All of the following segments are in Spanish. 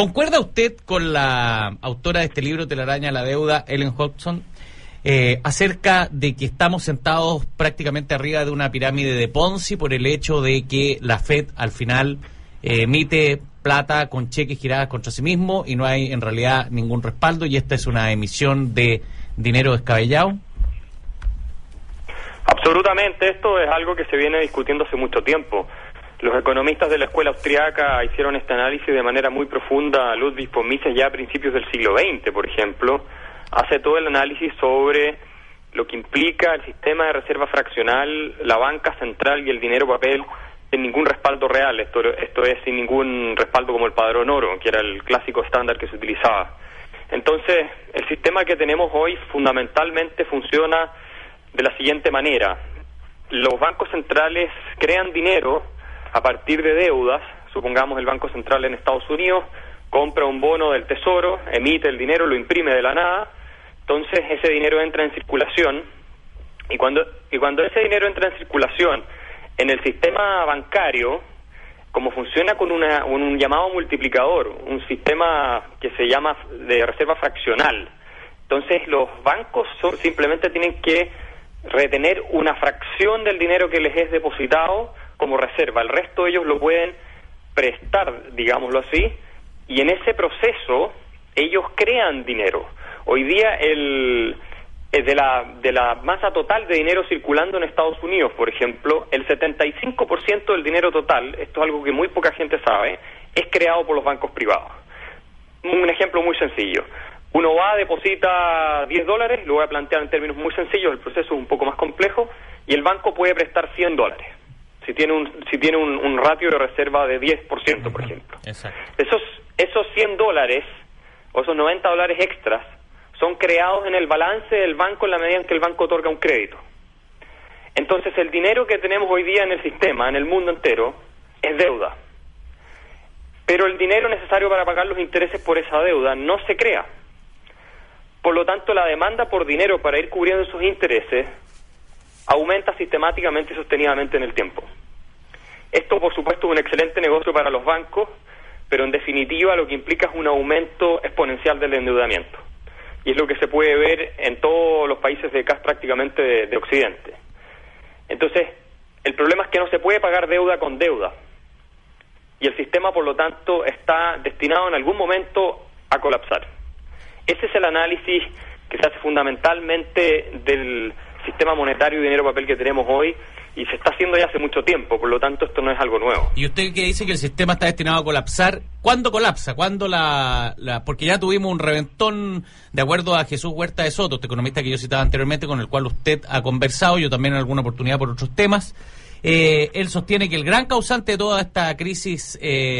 ¿Concuerda usted con la autora de este libro, Telaraña a la deuda, Ellen Hodgson, acerca de que estamos sentados prácticamente arriba de una pirámide de Ponzi por el hecho de que la Fed al final emite plata con cheques giradas contra sí mismo y no hay en realidad ningún respaldo y esta es una emisión de dinero descabellado? Absolutamente, esto es algo que se viene discutiendo hace mucho tiempo. Los economistas de la escuela austriaca hicieron este análisis de manera muy profunda. Ludwig von Mises ya a principios del siglo XX, por ejemplo, hace todo el análisis sobre lo que implica el sistema de reserva fraccional, la banca central y el dinero papel sin ningún respaldo real. Esto es sin ningún respaldo como el padrón oro, que era el clásico estándar que se utilizaba. Entonces, el sistema que tenemos hoy fundamentalmente funciona de la siguiente manera. Los bancos centrales crean dinero a partir de deudas. Supongamos el Banco Central en Estados Unidos compra un bono del Tesoro, emite el dinero, lo imprime de la nada, entonces ese dinero entra en circulación y cuando ese dinero entra en circulación en el sistema bancario, como funciona con un llamado multiplicador, un sistema que se llama de reserva fraccional, entonces los bancos simplemente tienen que retener una fracción del dinero que les es depositado como reserva, el resto ellos lo pueden prestar, digámoslo así, y en ese proceso ellos crean dinero. Hoy día de la masa total de dinero circulando en Estados Unidos, por ejemplo, el 75% del dinero total, esto es algo que muy poca gente sabe, es creado por los bancos privados. Un ejemplo muy sencillo. Uno va, deposita $10, lo voy a plantear en términos muy sencillos, el proceso es un poco más complejo, y el banco puede prestar $100. Si tiene un ratio de reserva de 10%, por ejemplo. Exacto. Esos $100 o esos $90 extras son creados en el balance del banco en la medida en que el banco otorga un crédito. Entonces, el dinero que tenemos hoy día en el sistema, en el mundo entero, es deuda. Pero el dinero necesario para pagar los intereses por esa deuda no se crea. Por lo tanto, la demanda por dinero para ir cubriendo esos intereses aumenta sistemáticamente y sostenidamente en el tiempo. Esto, por supuesto, es un excelente negocio para los bancos, pero en definitiva lo que implica es un aumento exponencial del endeudamiento. Y es lo que se puede ver en todos los países prácticamente de Occidente. Entonces, el problema es que no se puede pagar deuda con deuda. Y el sistema, por lo tanto, está destinado en algún momento a colapsar. Ese es el análisis que se hace fundamentalmente del sistema monetario y dinero papel que tenemos hoy, y se está haciendo ya hace mucho tiempo, por lo tanto esto no es algo nuevo. ¿Y usted que dice que el sistema está destinado a colapsar? ¿Cuándo colapsa? ¿Cuándo porque ya tuvimos un reventón, de acuerdo a Jesús Huerta de Soto, este economista que yo citaba anteriormente, con el cual usted ha conversado, yo también en alguna oportunidad por otros temas. Él sostiene que el gran causante de toda esta crisis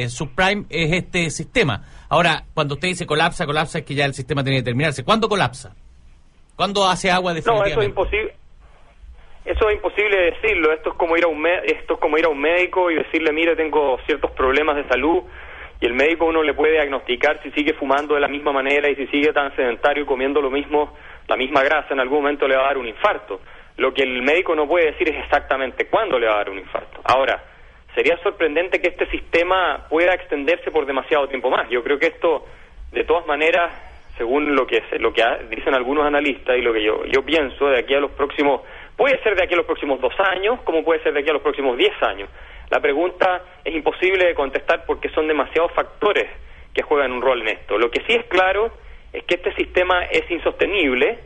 subprime es este sistema. Ahora, cuando usted dice colapsa, es que ya el sistema tiene que terminarse. ¿Cuándo colapsa? ¿Cuándo hace agua definitivamente? No, eso es imposible. Eso es imposible decirlo. Esto es como ir a un médico y decirle, mire, tengo ciertos problemas de salud, y el médico uno le puede diagnosticar si sigue fumando de la misma manera y si sigue tan sedentario y comiendo lo mismo, la misma grasa, en algún momento le va a dar un infarto. Lo que el médico no puede decir es exactamente cuándo le va a dar un infarto. Ahora, sería sorprendente que este sistema pueda extenderse por demasiado tiempo más. Yo creo que esto, de todas maneras, según lo que dicen algunos analistas y lo que yo pienso, de aquí a los próximos, puede ser de aquí a los próximos 2 años, como puede ser de aquí a los próximos 10 años. La pregunta es imposible de contestar porque son demasiados factores que juegan un rol en esto. Lo que sí es claro es que este sistema es insostenible.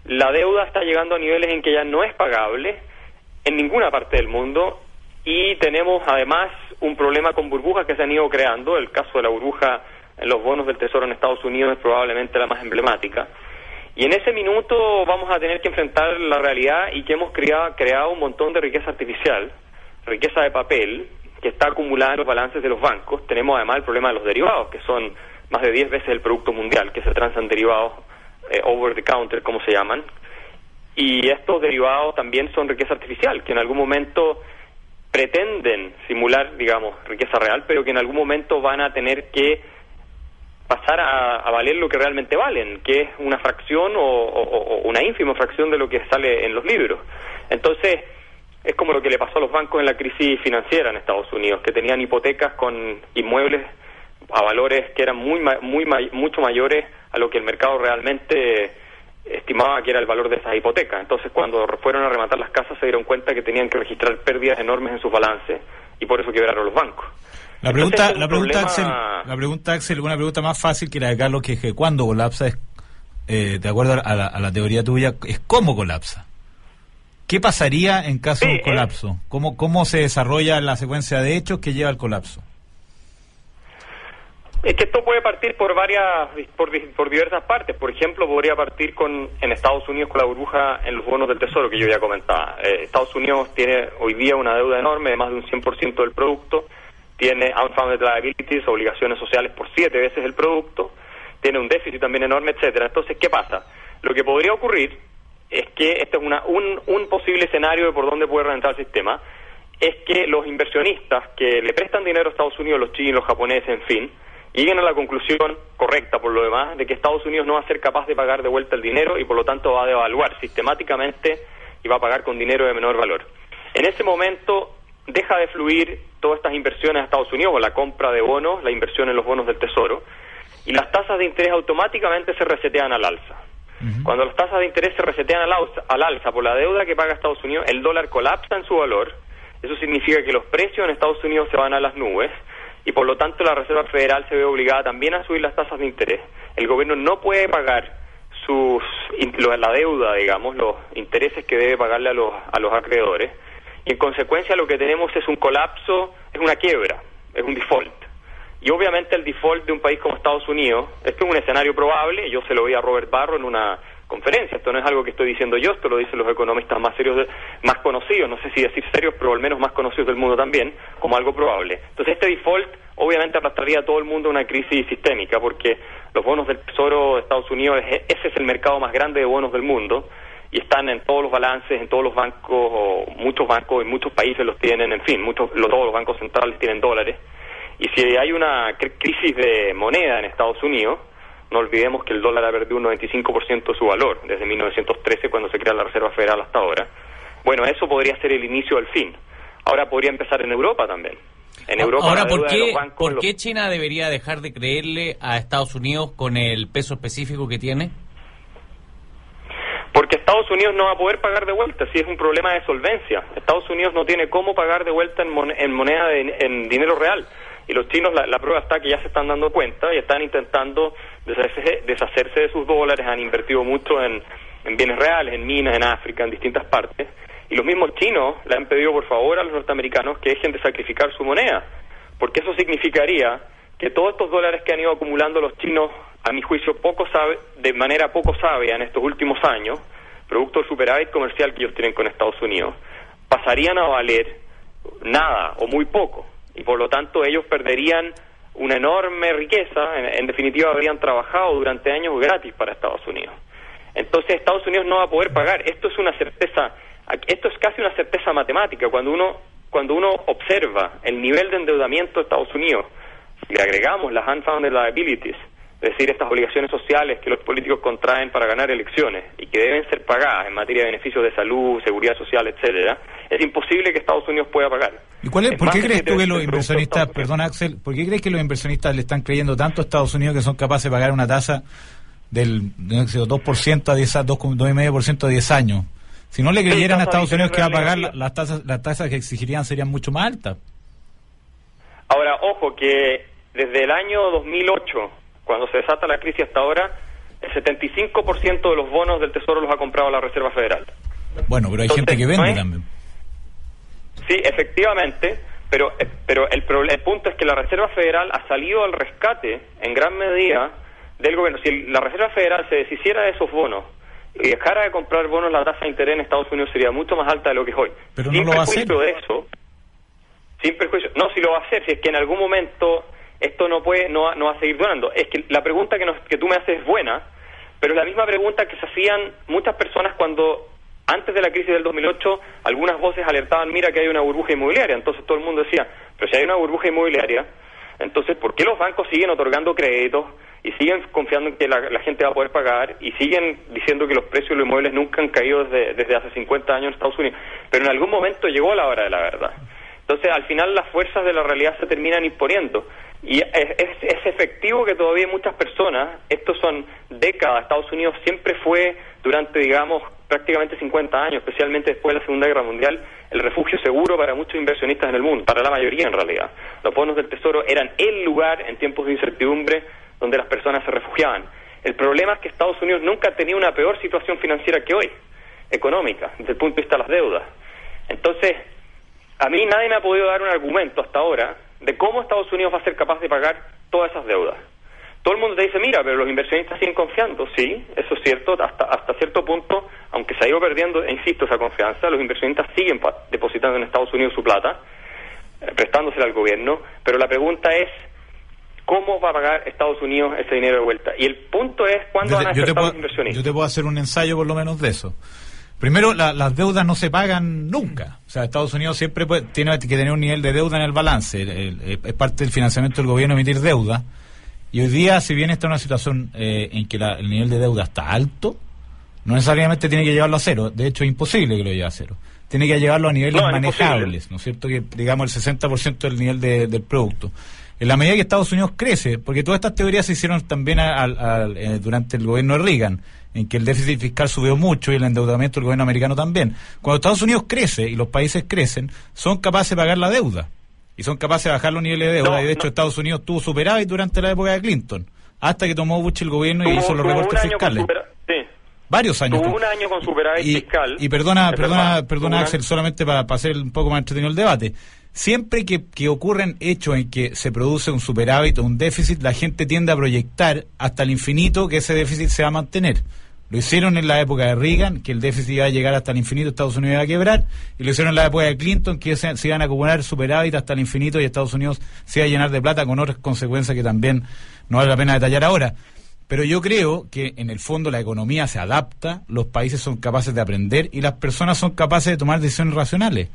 La deuda está llegando a niveles en que ya no es pagable en ninguna parte del mundo, y tenemos además un problema con burbujas que se han ido creando. El caso de la burbuja en los bonos del Tesoro en Estados Unidos es probablemente la más emblemática. Y en ese minuto vamos a tener que enfrentar la realidad y que hemos creado un montón de riqueza artificial, riqueza de papel, que está acumulada en los balances de los bancos. Tenemos además el problema de los derivados, que son más de 10 veces el producto mundial, que se transan derivados over the counter, como se llaman. Y estos derivados también son riqueza artificial, que en algún momento pretenden simular, digamos, riqueza real, pero que en algún momento van a tener que pasar a valer lo que realmente valen, que es una fracción o una ínfima fracción de lo que sale en los libros. Entonces, es como lo que le pasó a los bancos en la crisis financiera en Estados Unidos, que tenían hipotecas con inmuebles a valores que eran mucho mayores a lo que el mercado realmente estimaba que era el valor de esas hipotecas. Entonces, cuando fueron a rematar las casas, se dieron cuenta que tenían que registrar pérdidas enormes en sus balances y por eso quebraron los bancos. La pregunta, Axel, una pregunta más fácil que la de Carlos, que es que cuando colapsa, de acuerdo a la teoría tuya, es cómo colapsa. ¿Qué pasaría en caso de un colapso? ¿Cómo se desarrolla la secuencia de hechos que lleva al colapso? Es que esto puede partir por diversas partes. Por ejemplo, podría partir en Estados Unidos con la burbuja en los bonos del Tesoro, que yo ya comentaba. Estados Unidos tiene hoy día una deuda enorme de más de un 100% del producto, tiene unfunded liabilities, obligaciones sociales por 7 veces el producto, tiene un déficit también enorme, etcétera. Entonces, ¿qué pasa? Lo que podría ocurrir es que este es un posible escenario de por dónde puede reventar el sistema, es que los inversionistas que le prestan dinero a Estados Unidos, los chinos, los japoneses, en fin, lleguen a la conclusión correcta, por lo demás, de que Estados Unidos no va a ser capaz de pagar de vuelta el dinero y por lo tanto va a devaluar sistemáticamente y va a pagar con dinero de menor valor. En ese momento deja de fluir todas estas inversiones a Estados Unidos, o la compra de bonos, la inversión en los bonos del Tesoro, y las tasas de interés automáticamente se resetean al alza. Cuando las tasas de interés se resetean al alza por la deuda que paga Estados Unidos, el dólar colapsa en su valor. Eso significa que los precios en Estados Unidos se van a las nubes, y por lo tanto la Reserva Federal se ve obligada también a subir las tasas de interés. El gobierno no puede pagar la deuda, digamos, los intereses que debe pagarle a los acreedores, y en consecuencia lo que tenemos es un colapso, es una quiebra, es un default. Y obviamente el default de un país como Estados Unidos, esto es un escenario probable, yo se lo oí a Robert Barro en una conferencia, esto no es algo que estoy diciendo yo, esto lo dicen los economistas más serios, más conocidos, no sé si decir serios, pero al menos más conocidos del mundo también, como algo probable. Entonces este default obviamente arrastraría a todo el mundo a una crisis sistémica, porque los bonos del Tesoro de Estados Unidos, ese es el mercado más grande de bonos del mundo, y están en todos los balances, en todos los bancos, o muchos bancos en muchos países los tienen, en fin, todos los bancos centrales tienen dólares, y si hay una crisis de moneda en Estados Unidos, no olvidemos que el dólar ha perdido un 95% de su valor desde 1913, cuando se crea la Reserva Federal, hasta ahora. Bueno, eso podría ser el inicio del fin. Ahora podría empezar en Europa también. En Europa, ahora, ¿por qué China debería dejar de creerle a Estados Unidos con el peso específico que tiene? Porque Estados Unidos no va a poder pagar de vuelta, si es un problema de solvencia. Estados Unidos no tiene cómo pagar de vuelta en moneda, en dinero real. Y los chinos, la prueba está que ya se están dando cuenta y están intentando deshacerse de sus dólares, han invertido mucho en bienes reales, en minas, en África, en distintas partes. Y los mismos chinos le han pedido por favor a los norteamericanos que dejen de sacrificar su moneda, porque eso significaría que todos estos dólares que han ido acumulando los chinos, a mi juicio, de manera poco sabia en estos últimos años, producto del superávit comercial que ellos tienen con Estados Unidos, pasarían a valer nada o muy poco. Y por lo tanto ellos perderían una enorme riqueza, en definitiva habrían trabajado durante años gratis para Estados Unidos. Entonces Estados Unidos no va a poder pagar, esto es una certeza, esto es casi una certeza matemática, cuando uno observa el nivel de endeudamiento de Estados Unidos, si le agregamos las unfunded liabilities, es decir, estas obligaciones sociales que los políticos contraen para ganar elecciones y que deben ser pagadas en materia de beneficios de salud, seguridad social, etcétera, es imposible que Estados Unidos pueda pagar. ¿Y por qué crees tú que los inversionistas, perdón Axel, por qué crees que los inversionistas le están creyendo tanto a Estados Unidos que son capaces de pagar una tasa del 2% a 2,5% a 10 años? Si no le creyeran a Estados Unidos que va a pagar, las tasas que exigirían serían mucho más altas. Ahora, ojo, que desde el año 2008, cuando se desata la crisis hasta ahora, el 75% de los bonos del Tesoro los ha comprado la Reserva Federal. Bueno, pero hay gente que vende también. Sí, efectivamente, pero el punto es que la Reserva Federal ha salido al rescate en gran medida del gobierno. Si la Reserva Federal se deshiciera de esos bonos y dejara de comprar bonos, la tasa de interés en Estados Unidos sería mucho más alta de lo que es hoy. Pero no lo va a hacer. De eso, sin perjuicio. No, si lo va a hacer, si es que en algún momento esto no va a seguir durando. Es que la pregunta que tú me haces es buena, pero es la misma pregunta que se hacían muchas personas cuando, antes de la crisis del 2008, algunas voces alertaban, mira que hay una burbuja inmobiliaria. Entonces todo el mundo decía, pero si hay una burbuja inmobiliaria, entonces ¿por qué los bancos siguen otorgando créditos y siguen confiando en que la gente va a poder pagar y siguen diciendo que los precios de los inmuebles nunca han caído desde hace 50 años en Estados Unidos? Pero en algún momento llegó la hora de la verdad. Entonces, al final, las fuerzas de la realidad se terminan imponiendo. Y es efectivo que todavía muchas personas, estos son décadas, Estados Unidos siempre fue, durante, digamos, prácticamente 50 años, especialmente después de la Segunda Guerra Mundial, el refugio seguro para muchos inversionistas en el mundo, para la mayoría en realidad. Los bonos del Tesoro eran el lugar en tiempos de incertidumbre donde las personas se refugiaban. El problema es que Estados Unidos nunca ha tenido una peor situación financiera que hoy, económica, desde el punto de vista de las deudas. Entonces, a mí nadie me ha podido dar un argumento hasta ahora de cómo Estados Unidos va a ser capaz de pagar todas esas deudas. Todo el mundo te dice, mira, pero los inversionistas siguen confiando. Sí, eso es cierto, hasta cierto punto, aunque se ha ido perdiendo, insisto, esa confianza, los inversionistas siguen depositando en Estados Unidos su plata, prestándosela al gobierno, pero la pregunta es, ¿cómo va a pagar Estados Unidos ese dinero de vuelta? Y el punto es, ¿cuándo van a ser los inversionistas? Yo te puedo hacer un ensayo por lo menos de eso. Primero, las deudas no se pagan nunca. O sea, Estados Unidos siempre tiene que tener un nivel de deuda en el balance. Es parte del financiamiento del gobierno emitir deuda. Y hoy día, si bien está en una situación en que el nivel de deuda está alto, no necesariamente tiene que llevarlo a cero. De hecho, es imposible que lo lleve a cero. Tiene que llevarlo a niveles manejables, ¿no es cierto? Que digamos el 60% del nivel del producto. En la medida que Estados Unidos crece, porque todas estas teorías se hicieron también durante el gobierno de Reagan, en que el déficit fiscal subió mucho y el endeudamiento del gobierno americano también. Cuando Estados Unidos crece y los países crecen, son capaces de pagar la deuda y son capaces de bajar los niveles de deuda. Y de hecho Estados Unidos tuvo superávit durante la época de Clinton, hasta que tomó Bush el gobierno y hizo los recortes fiscales. Varios años. Tuvo un año con superávit fiscal. Y perdona Axel, solamente para hacer un poco más entretenido el debate. Siempre que ocurren hechos en que se produce un superávit o un déficit, la gente tiende a proyectar hasta el infinito que ese déficit se va a mantener. Lo hicieron en la época de Reagan, que el déficit iba a llegar hasta el infinito, Estados Unidos iba a quebrar, y lo hicieron en la época de Clinton, que se iban a acumular superávit hasta el infinito y Estados Unidos se iba a llenar de plata, con otras consecuencias que también no vale la pena detallar ahora. Pero yo creo que en el fondo la economía se adapta, los países son capaces de aprender y las personas son capaces de tomar decisiones racionales.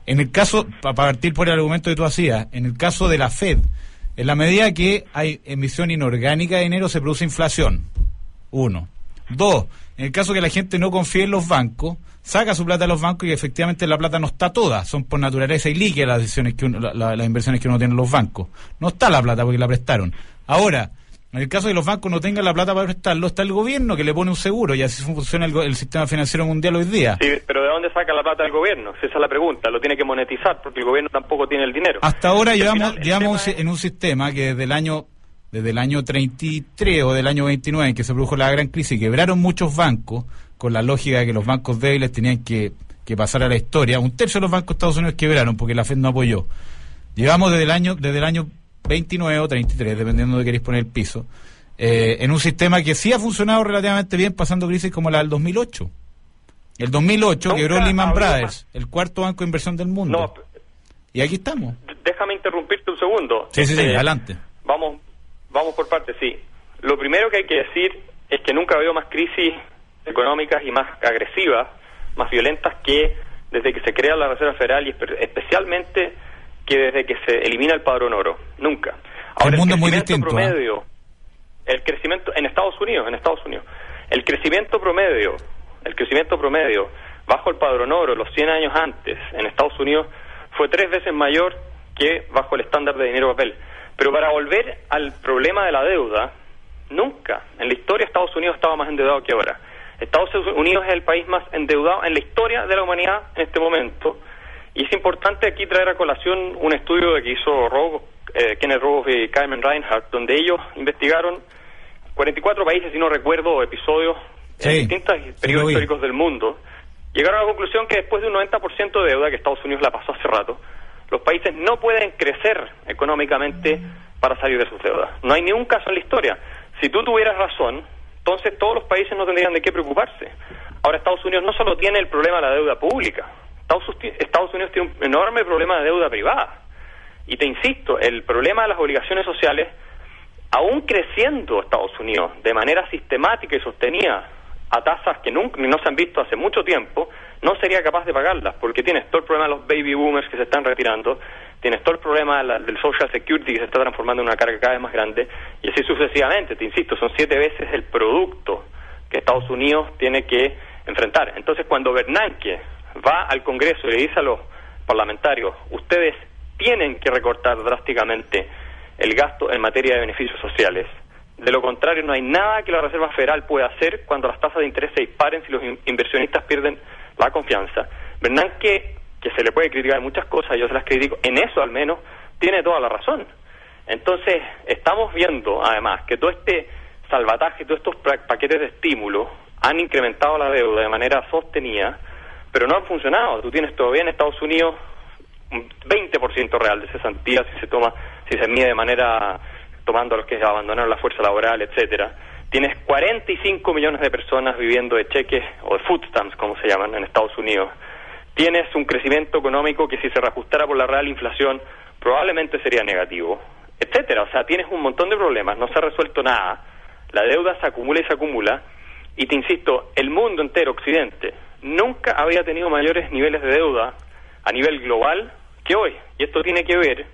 En el caso, para partir por el argumento que tú hacías, en el caso de la Fed, en la medida que hay emisión inorgánica de dinero se produce inflación. 1. 2. En el caso que la gente no confíe en los bancos, saca su plata de los bancos y efectivamente la plata no está toda, son por naturaleza ilíquidas las decisiones las inversiones que uno tiene en los bancos. No está la plata porque la prestaron. Ahora, en el caso de que los bancos no tengan la plata para prestarlo, está el gobierno que le pone un seguro y así funciona el sistema financiero mundial hoy día. Sí, pero ¿de dónde saca la plata el gobierno? Esa es la pregunta. Lo tiene que monetizar porque el gobierno tampoco tiene el dinero. Hasta ahora llevamos en un sistema que desde el año 33 o del año 29 en que se produjo la gran crisis, quebraron muchos bancos con la lógica de que los bancos débiles tenían que pasar a la historia. Un tercio de los bancos de Estados Unidos quebraron porque la Fed no apoyó. Llevamos desde el año 29 o 33, dependiendo de queréis poner el piso, en un sistema que sí ha funcionado relativamente bien, pasando crisis como la del 2008. El 2008 quebró Lehman Brothers, el cuarto banco de inversión del mundo. No, y aquí estamos. Déjame interrumpirte un segundo. Sí, adelante. Vamos por partes, sí. Lo primero que hay que decir es que nunca ha habido más crisis económicas y más agresivas, más violentas que desde que se crea la Reserva Federal y especialmente que desde que se elimina el padrón oro. Nunca. Ahora, el mundo es muy distinto. Promedio, el crecimiento en Estados Unidos, el crecimiento promedio bajo el padrón oro los 100 años antes en Estados Unidos fue 3 veces mayor que bajo el estándar de dinero papel. Pero para volver al problema de la deuda, nunca en la historia Estados Unidos estaba más endeudado que ahora. Estados Unidos es el país más endeudado en la historia de la humanidad en este momento. Y es importante aquí traer a colación un estudio que hizo Kenneth Rogoff y Carmen Reinhardt, donde ellos investigaron 44 países, si no recuerdo, episodios en distintos periodos históricos del mundo. Llegaron a la conclusión que después de un 90% de deuda, que Estados Unidos la pasó hace rato, los países no pueden crecer económicamente para salir de sus deudas. No hay ningún caso en la historia. Si tú tuvieras razón, entonces todos los países no tendrían de qué preocuparse. Ahora Estados Unidos no solo tiene el problema de la deuda pública, Estados Unidos tiene un enorme problema de deuda privada. Y te insisto, el problema de las obligaciones sociales, aún creciendo Estados Unidos de manera sistemática y sostenida a tasas que no se han visto hace mucho tiempo, no sería capaz de pagarlas, porque tienes todo el problema de los baby boomers que se están retirando, tienes todo el problema del Social Security que se está transformando en una carga cada vez más grande, y así sucesivamente. Te insisto, son 7 veces el producto que Estados Unidos tiene que enfrentar. Entonces, cuando Bernanke va al Congreso y le dice a los parlamentarios, ustedes tienen que recortar drásticamente el gasto en materia de beneficios sociales. De lo contrario, no hay nada que la Reserva Federal pueda hacer cuando las tasas de interés se disparen si los inversionistas pierden la confianza. Bernanke, que se le puede criticar muchas cosas, yo se las critico, en eso al menos tiene toda la razón. Entonces, estamos viendo además que todo este salvataje, todos estos paquetes de estímulo han incrementado la deuda de manera sostenida, pero no han funcionado. Tú tienes todavía en Estados Unidos un 20% real de cesantía si se mide de manera tomando a los que abandonaron la fuerza laboral, etcétera. Tienes 45 millones de personas viviendo de cheques o de food stamps, como se llaman en Estados Unidos. Tienes un crecimiento económico que si se reajustara por la real inflación probablemente sería negativo, etcétera. O sea, tienes un montón de problemas, no se ha resuelto nada, la deuda se acumula y se acumula, y te insisto, el mundo entero, Occidente, nunca había tenido mayores niveles de deuda a nivel global que hoy, y esto tiene que ver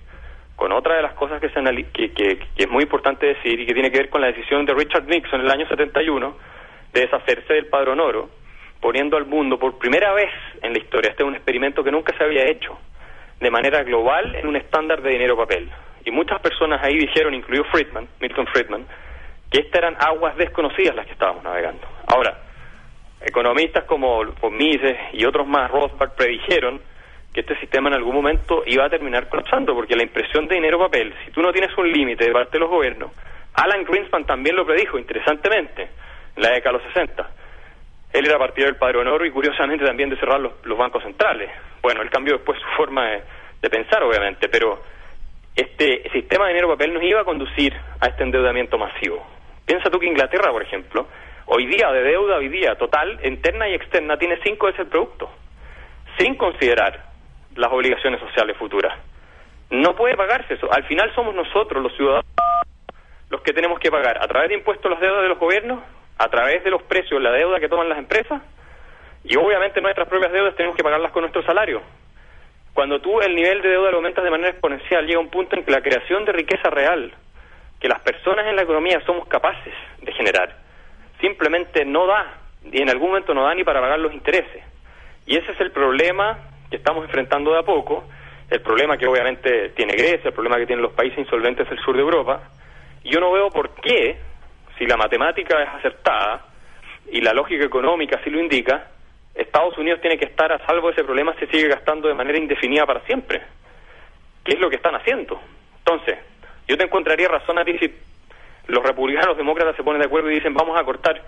con otra de las cosas que es muy importante decir y que tiene que ver con la decisión de Richard Nixon en el año 71 de deshacerse del Padrón Oro, poniendo al mundo por primera vez en la historia, este es un experimento que nunca se había hecho, de manera global en un estándar de dinero-papel. Y muchas personas ahí dijeron, incluido Milton Friedman, que estas eran aguas desconocidas las que estábamos navegando. Ahora, economistas como Mises y otros más, Rothbard, predijeron que este sistema en algún momento iba a terminar colapsando, porque la impresión de dinero-papel, si tú no tienes un límite de parte de los gobiernos, Alan Greenspan también lo predijo, interesantemente, en la década de los 60. Él era partidario del Padrón Oro y curiosamente también de cerrar los bancos centrales. Bueno, él cambió después su forma de pensar, obviamente, pero este sistema de dinero-papel nos iba a conducir a este endeudamiento masivo. Piensa tú que Inglaterra, por ejemplo, hoy día total, interna y externa, tiene 5 veces el producto, sin considerar las obligaciones sociales futuras. No puede pagarse eso. Al final somos nosotros, los ciudadanos, los que tenemos que pagar a través de impuestos las deudas de los gobiernos, a través de los precios, la deuda que toman las empresas, y obviamente nuestras propias deudas tenemos que pagarlas con nuestro salario. Cuando tú el nivel de deuda lo aumentas de manera exponencial, llega un punto en que la creación de riqueza real, que las personas en la economía somos capaces de generar, simplemente no da, y en algún momento no da ni para pagar los intereses. Y ese es el problema que estamos enfrentando de a poco, el problema que obviamente tiene Grecia, el problema que tienen los países insolventes del sur de Europa, y yo no veo por qué, si la matemática es acertada y la lógica económica así lo indica, Estados Unidos tiene que estar a salvo de ese problema si sigue gastando de manera indefinida para siempre, que es lo que están haciendo. Entonces, yo te encontraría razón a ti si los republicanos, los demócratas se ponen de acuerdo y dicen vamos a cortar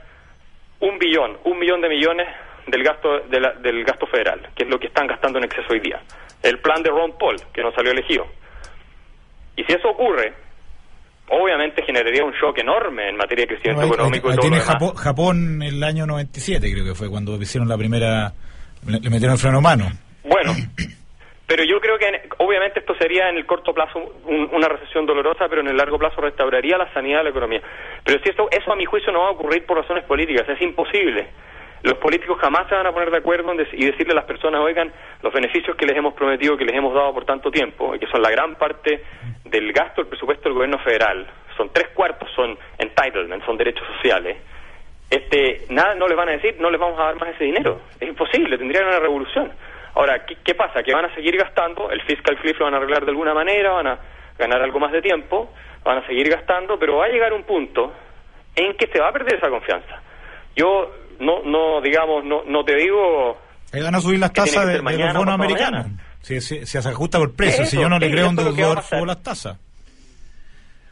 un millón de millones del gasto federal, que es lo que están gastando en exceso hoy día. El plan de Ron Paul, que no salió elegido. Y si eso ocurre, obviamente generaría un shock enorme en materia de crecimiento económico. Ahí tiene Japón el año 97, creo que fue, cuando hicieron la primera, le metieron el freno a mano. Bueno, pero yo creo que obviamente esto sería en el corto plazo una recesión dolorosa, pero en el largo plazo restauraría la sanidad de la economía. Pero si eso a mi juicio no va a ocurrir por razones políticas, es imposible. Los políticos jamás se van a poner de acuerdo y decirle a las personas, oigan, los beneficios que les hemos prometido, que les hemos dado por tanto tiempo, y que son la gran parte del gasto del presupuesto del gobierno federal, son 3/4 son entitlements, son derechos sociales, nada, no les van a decir, no les vamos a dar más ese dinero. Es imposible, tendrían una revolución. Ahora, ¿qué pasa? Que van a seguir gastando, el fiscal cliff lo van a arreglar de alguna manera, van a ganar algo más de tiempo, van a seguir gastando, pero va a llegar un punto en que se va a perder esa confianza. Yo no te digo... Ahí van a subir las tasas de los bonos americanos. Si se ajusta por precio, si yo no le creo a un deudor, subo las tasas.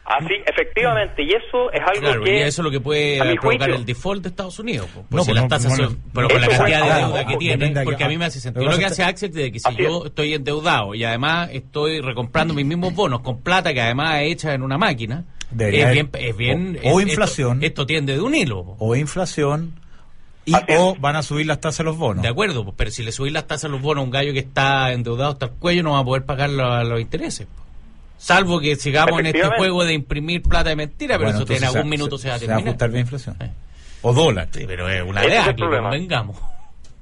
Así, efectivamente, y eso es algo claro, que... y eso es lo que puede provocar el default de Estados Unidos. Pues si las tasas pero con la cantidad de deuda que tienen, porque a mí me hace sentido lo que hace Axel, de que si yo estoy endeudado y además estoy recomprando mis mismos bonos con plata que además es hecha en una máquina, es bien... O inflación. Esto tiende de un hilo. O inflación... o van a subir las tasas a los bonos. De acuerdo, pero si le subís las tasas a los bonos a un gallo que está endeudado hasta el cuello, no va a poder pagar los intereses. Salvo que sigamos en este juego de imprimir plata de mentira, pero eso en algún minuto se va a terminar. Se va a ajustar bien inflación. O dólar. Sí, pero es una idea que convengamos.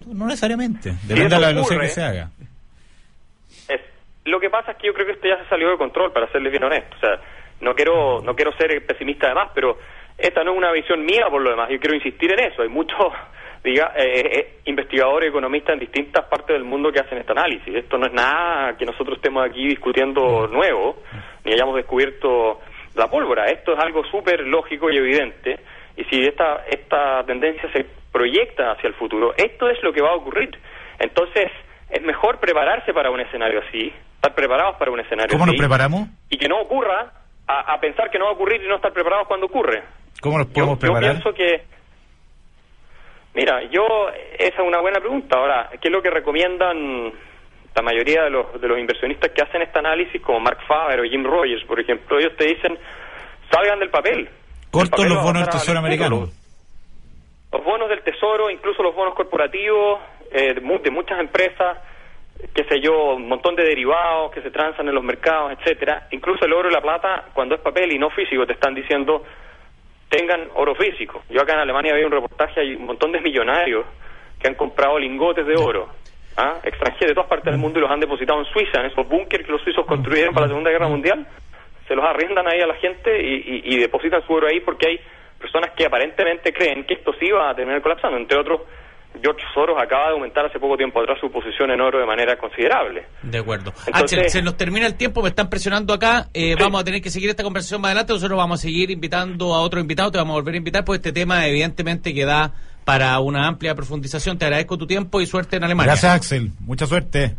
No necesariamente, depende de la velocidad que se haga. Lo que pasa es que yo creo que esto ya se salió de control, para serles bien honesto. O sea, no quiero ser pesimista además, pero esta no es una visión mía por lo demás. Yo quiero insistir en eso. Hay muchos investigadores, economistas en distintas partes del mundo que hacen este análisis. Esto no es nada que nosotros estemos aquí discutiendo nuevo, ni hayamos descubierto la pólvora. Esto es algo súper lógico y evidente, y si esta tendencia se proyecta hacia el futuro, esto es lo que va a ocurrir. Entonces, es mejor prepararse para un escenario así, estar preparados para un escenario así. ¿Cómo nos preparamos? Y que no ocurra, a pensar que no va a ocurrir y no estar preparados cuando ocurre. ¿Cómo nos podemos preparar? Yo pienso que... Mira, esa es una buena pregunta. Ahora, ¿qué es lo que recomiendan la mayoría de los inversionistas que hacen este análisis, como Mark Faber o Jim Rogers, por ejemplo? Ellos te dicen, salgan del papel. Corto los bonos del Tesoro americano. Los bonos del Tesoro, incluso los bonos corporativos de muchas empresas, qué sé yo, un montón de derivados que se transan en los mercados, etcétera. Incluso el oro y la plata, cuando es papel y no físico, te están diciendo, tengan oro físico. Yo acá en Alemania había un reportaje, hay un montón de millonarios que han comprado lingotes de oro, extranjeros de todas partes del mundo, y los han depositado en Suiza, en esos búnkeres que los suizos construyeron para la Segunda Guerra Mundial. Se los arriendan ahí a la gente y depositan su oro ahí, porque hay personas que aparentemente creen que esto sí va a terminar colapsando. Entre otros, George Soros acaba de aumentar hace poco tiempo atrás su posición en oro de manera considerable. De acuerdo. Entonces, se nos termina el tiempo, me están presionando acá. Sí. Vamos a tener que seguir esta conversación más adelante. Nosotros vamos a seguir invitando a otro invitado, te vamos a volver a invitar, porque este tema evidentemente que da para una amplia profundización. Te agradezco tu tiempo y suerte en Alemania. Gracias, Axel. Mucha suerte.